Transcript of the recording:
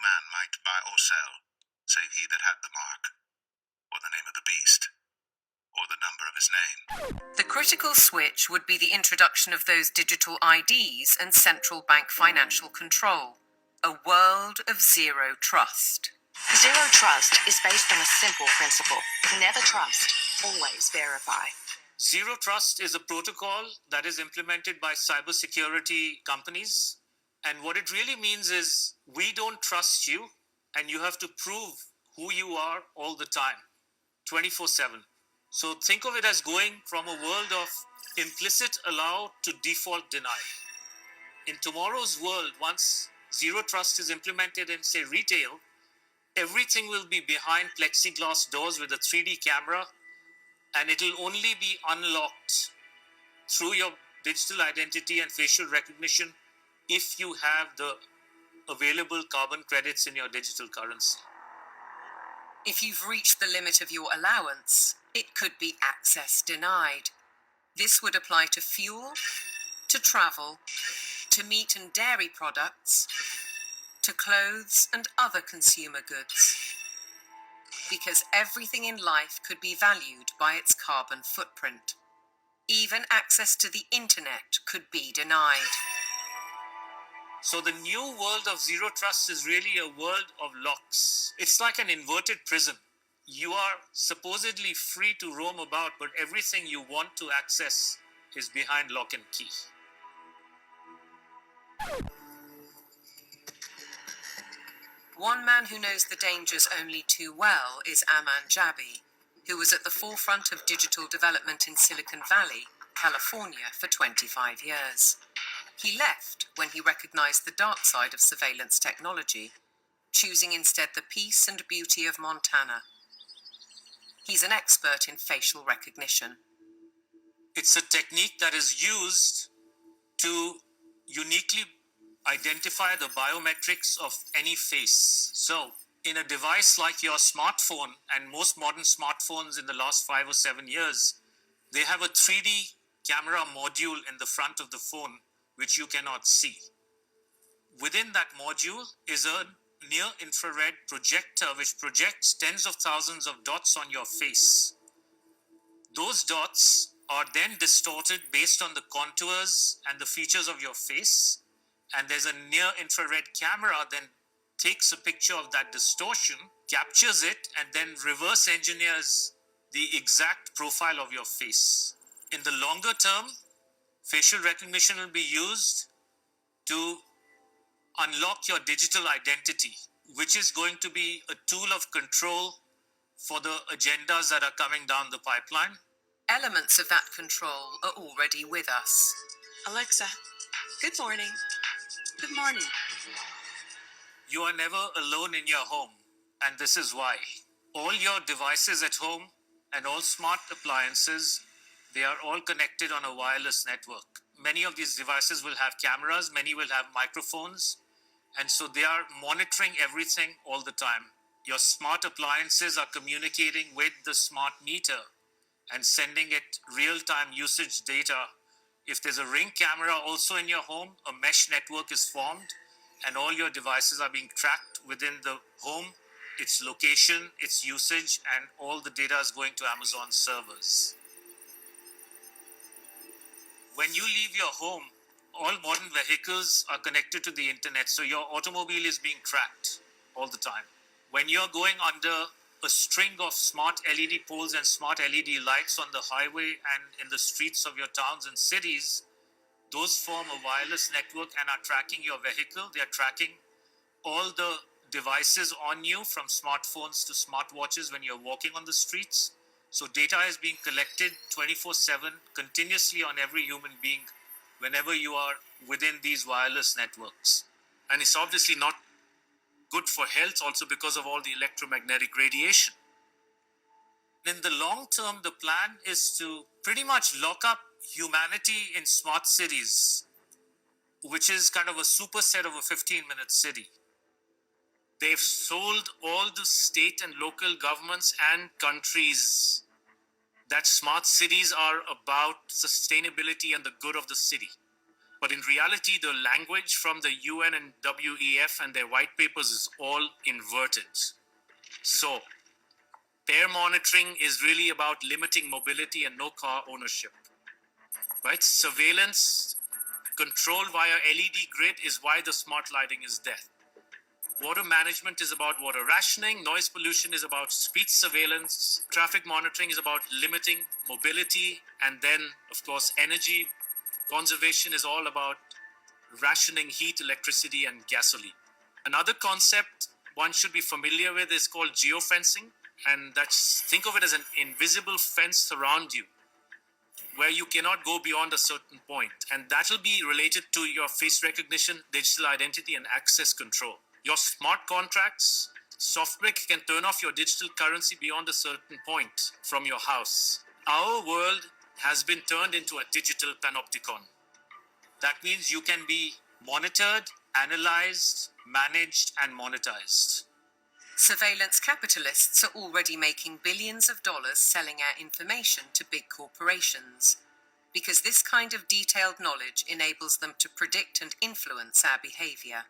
man might buy or sell, save he that had the mark, or the name of the beast, or the number of his name. The critical switch would be the introduction of those digital IDs and central bank financial control. A world of zero trust. Zero trust is based on a simple principle. Never trust, always verify. Zero trust is a protocol that is implemented by cybersecurity companies. And what it really means is we don't trust you, and you have to prove who you are all the time, 24/7. So think of it as going from a world of implicit allow to default deny. In tomorrow's world, once zero trust is implemented in, say, retail, everything will be behind plexiglass doors with a 3D camera, and it'll only be unlocked through your digital identity and facial recognition if you have the available carbon credits in your digital currency. If you've reached the limit of your allowance, it could be access denied. This would apply to fuel, to travel, to meat and dairy products, to clothes and other consumer goods. Because everything in life could be valued by its carbon footprint. Even access to the internet could be denied. So the new world of zero trust is really a world of locks. It's like an inverted prison. You are supposedly free to roam about, but everything you want to access is behind lock and key. One man who knows the dangers only too well is Aman Jabi, who was at the forefront of digital development in Silicon Valley, California, for 25 years. He left when he recognized the dark side of surveillance technology, choosing instead the peace and beauty of Montana. He's an expert in facial recognition. It's a technique that is used to uniquely identify the biometrics of any face. So, in a device like your smartphone, and most modern smartphones in the last 5 or 7 years, they have a 3D camera module in the front of the phone which you cannot see. Within that module is a near-infrared projector which projects tens of thousands of dots on your face. Those dots are then distorted based on the contours and the features of your face, and there's a near-infrared camera then takes a picture of that distortion, captures it, and then reverse engineers the exact profile of your face. In the longer term, facial recognition will be used to unlock your digital identity, which is going to be a tool of control for the agendas that are coming down the pipeline. Elements of that control are already with us. Alexa, good morning. Good morning. You are never alone in your home, and this is why. All your devices at home and all smart appliances, they are all connected on a wireless network. Many of these devices will have cameras, many will have microphones, and so they are monitoring everything all the time. Your smart appliances are communicating with the smart meter and sending it real-time usage data. If there's a Ring camera also in your home, a mesh network is formed, and all your devices are being tracked within the home, its location, its usage, and all the data is going to Amazon servers. When you leave your home, all modern vehicles are connected to the internet, so your automobile is being tracked all the time. When you're going under a string of smart LED poles and smart LED lights on the highway and in the streets of your towns and cities, those form a wireless network and are tracking your vehicle. They are tracking all the devices on you, from smartphones to smartwatches when you're walking on the streets. So data is being collected 24/7 continuously on every human being whenever you are within these wireless networks. And it's obviously not good for health also because of all the electromagnetic radiation. In the long term, the plan is to pretty much lock up humanity in smart cities, which is kind of a superset of a 15-minute city. They've sold all the state and local governments and countries that smart cities are about sustainability and the good of the city. But in reality, the language from the UN and WEF and their white papers is all inverted. So, pair monitoring is really about limiting mobility and no car ownership. Right? Surveillance, control via LED grid is why the smart lighting is there. Water management is about water rationing, noise pollution is about street surveillance, traffic monitoring is about limiting mobility, and then, of course, energy conservation is all about rationing heat, electricity, and gasoline. Another concept one should be familiar with is called geofencing, and think of it as an invisible fence around you where you cannot go beyond a certain point, and that will be related to your face recognition, digital identity, and access control. Your smart contracts, software can turn off your digital currency beyond a certain point from your house. Our world has been turned into a digital panopticon. That means you can be monitored, analyzed, managed, and monetized. Surveillance capitalists are already making billions of dollars selling our information to big corporations, because this kind of detailed knowledge enables them to predict and influence our behavior.